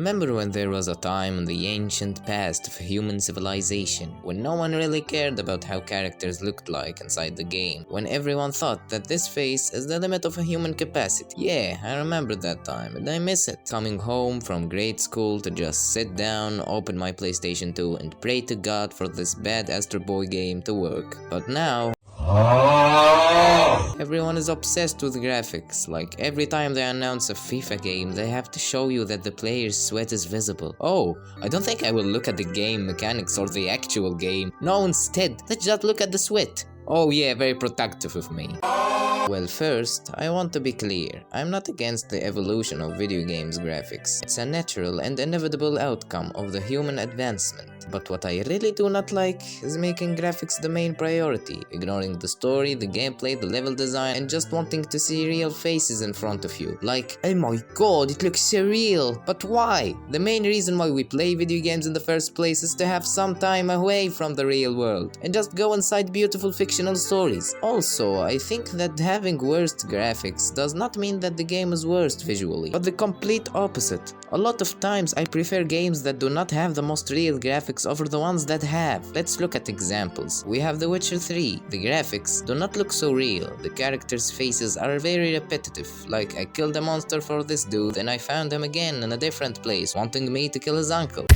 Remember when there was a time in the ancient past of human civilization when no one really cared about how characters looked like inside the game, when everyone thought that this face is the limit of a human capacity? Yeah, I remember that time and I miss it. Coming home from grade school to just sit down, open my PlayStation 2 and pray to God for this bad Astro Boy game to work. But now everyone is obsessed with graphics. Like every time they announce a FIFA game, they have to show you that the player's sweat is visible. Oh, I don't think I will look at the game mechanics or the actual game. No, instead, let's just look at the sweat. Oh yeah, very protective of me. Well, first, I want to be clear. I'm not against the evolution of video games graphics. It's a natural and inevitable outcome of the human advancement. But what I really do not like is making graphics the main priority, ignoring the story, the gameplay, the level design, and just wanting to see real faces in front of you. Like, oh my god, it looks so real. But why? The main reason why we play video games in the first place is to have some time away from the real world and just go inside beautiful fictional stories. Also, I think that having worst graphics does not mean that the game is worst visually, but the complete opposite. A lot of times I prefer games that do not have the most real graphics over the ones that have. Let's look at examples. We have The Witcher 3. The graphics do not look so real. The characters' faces are very repetitive. Like, I killed a monster for this dude and I found him again in a different place, wanting me to kill his uncle.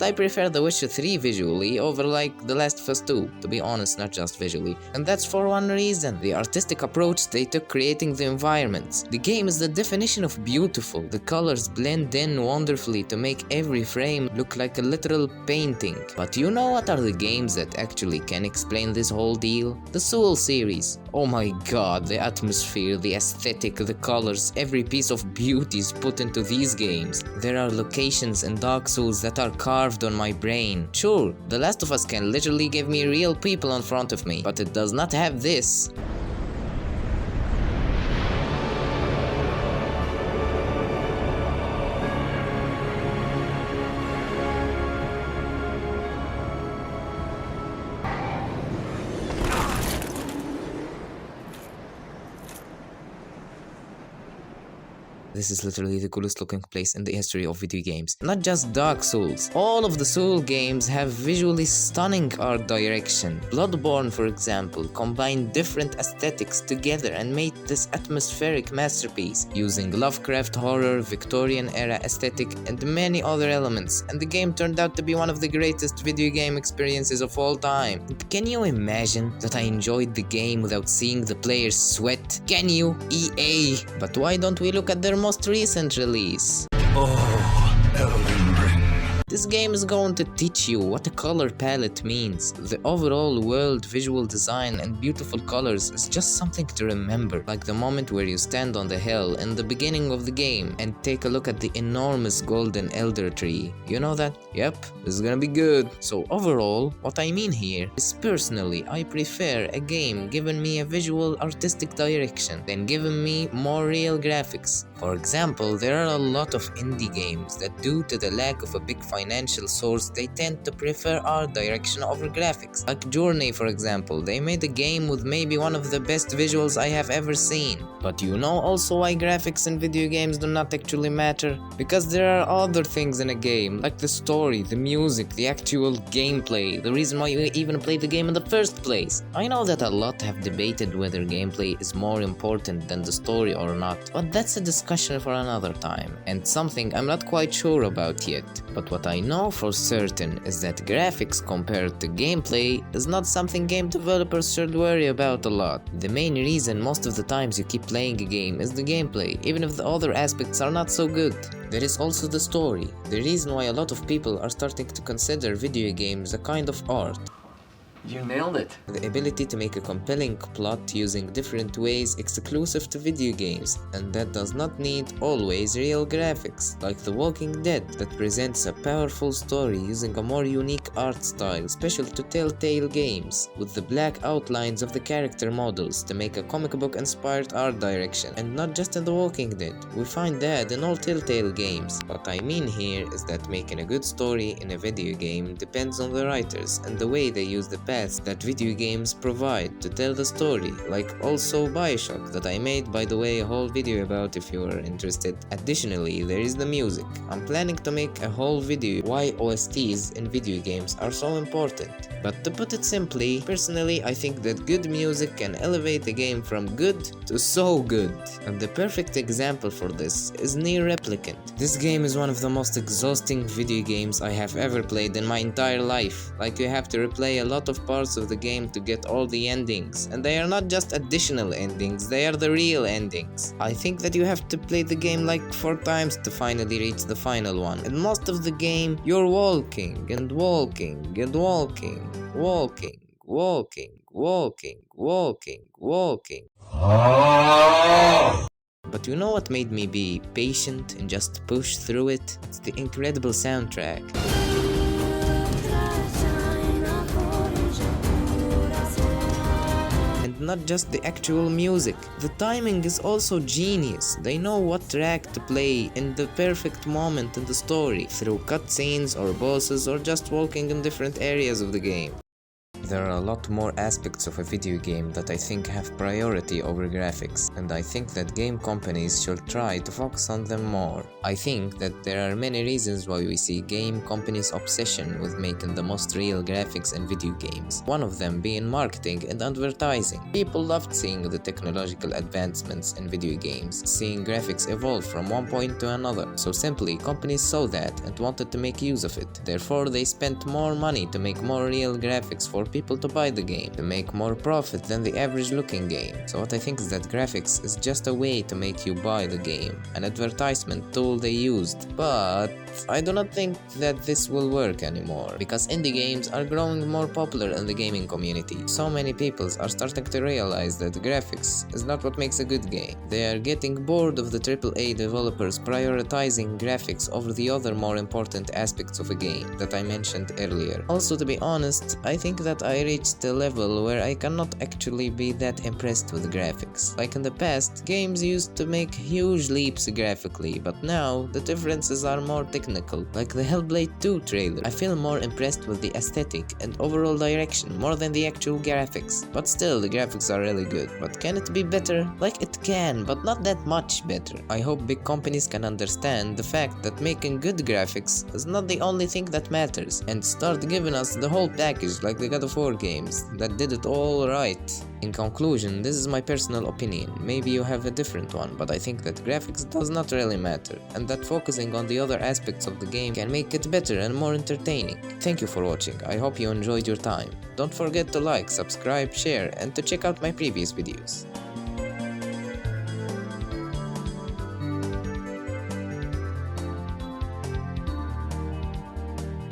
I prefer The Witcher 3 visually over like The Last of Us 2, to be honest, not just visually. And that's for one reason: the artistic approach they took creating the environments. The game is the definition of beautiful. The colors blend in wonderfully to make every frame look like a literal painting. But you know what are the games that actually can explain this whole deal? The Soul series. Oh my god, the atmosphere, the aesthetic, the colors, every piece of beauty is put into these games. There are locations in Dark Souls that are carved on my brain. Sure, The Last of Us can literally give me real people in front of me, but it does not have this. This is literally the coolest looking place in the history of video games. Not just Dark Souls. All of the Soul games have visually stunning art direction. Bloodborne, for example, combined different aesthetics together and made this atmospheric masterpiece, using Lovecraft horror, Victorian era aesthetic, and many other elements, and the game turned out to be one of the greatest video game experiences of all time. Can you imagine that I enjoyed the game without seeing the players sweat? Can you, EA? But why don't we look at their most recent release? Elden Ring. This game is going to teach you what a color palette means. The overall world, visual design, and beautiful colors is just something to remember. Like the moment where you stand on the hill in the beginning of the game and take a look at the enormous golden elder tree. You know that? Yep, this is gonna be good. So overall, what I mean here is personally, I prefer a game giving me a visual artistic direction than giving me more real graphics. For example, there are a lot of indie games that, due to the lack of a big financial source, they tend to prefer art direction over graphics. Like Journey, for example, they made a game with maybe one of the best visuals I have ever seen. But you know also why graphics in video games do not actually matter? Because there are other things in a game, like the story, the music, the actual gameplay, the reason why you even play the game in the first place. I know that a lot have debated whether gameplay is more important than the story or not, but that's a discussion for another time, and something I'm not quite sure about yet. But what I know for certain is that graphics compared to gameplay is not something game developers should worry about a lot. The main reason most of the times you keep playing a game is the gameplay, even if the other aspects are not so good. There is also the story, the reason why a lot of people are starting to consider video games a kind of art. You nailed it. The ability to make a compelling plot using different ways exclusive to video games, and that does not need always real graphics, like The Walking Dead, that presents a powerful story using a more unique art style special to Telltale games, with the black outlines of the character models to make a comic book inspired art direction, and not just in The Walking Dead. We find that in all Telltale games. What I mean here is that making a good story in a video game depends on the writers and the way they use the paths that video games provide to tell the story, like also Bioshock that I made, by the way, a whole video about if you are interested. Additionally, there is the music. I'm planning to make a whole video why OSTs in video games are so important. But to put it simply, personally I think that good music can elevate a game from good to so good. And the perfect example for this is Nier Replicant. This game is one of the most exhausting video games I have ever played in my entire life. Like, you have to replay a lot of parts of the game to get all the endings, and they are not just additional endings, they are the real endings. I think that you have to play the game like 4 times to finally reach the final one, and most of the game you're walking and walking and walking, walking, walking, walking, walking, walking. But you know what made me be patient and just push through it? It's the incredible soundtrack. And not just the actual music. The timing is also genius. They know what track to play in the perfect moment in the story, through cutscenes or bosses or just walking in different areas of the game. There are a lot more aspects of a video game that I think have priority over graphics, and I think that game companies should try to focus on them more. I think that there are many reasons why we see game companies' obsession with making the most real graphics in video games, one of them being marketing and advertising. People loved seeing the technological advancements in video games, seeing graphics evolve from one point to another, so simply companies saw that and wanted to make use of it. Therefore they spent more money to make more real graphics for people to buy the game, to make more profit than the average looking game. So what I think is that graphics is just a way to make you buy the game, an advertisement tool they used. But I do not think that this will work anymore, because indie games are growing more popular in the gaming community. So many people are starting to realize that graphics is not what makes a good game. They are getting bored of the AAA developers prioritizing graphics over the other more important aspects of a game that I mentioned earlier. Also, to be honest, I think that I reached a level where I cannot actually be that impressed with graphics. Like in the past, games used to make huge leaps graphically, but now the differences are more technical. Like the Hellblade 2 trailer, I feel more impressed with the aesthetic and overall direction more than the actual graphics. But still, the graphics are really good. But can it be better? Like, it can, but not that much better. I hope big companies can understand the fact that making good graphics is not the only thing that matters, and start giving us the whole package like the God of War games that did it all right. In conclusion, this is my personal opinion. Maybe you have a different one, but I think that graphics does not really matter, and that focusing on the other aspects of the game can make it better and more entertaining. Thank you for watching. I hope you enjoyed your time. Don't forget to like, subscribe, share, and to check out my previous videos.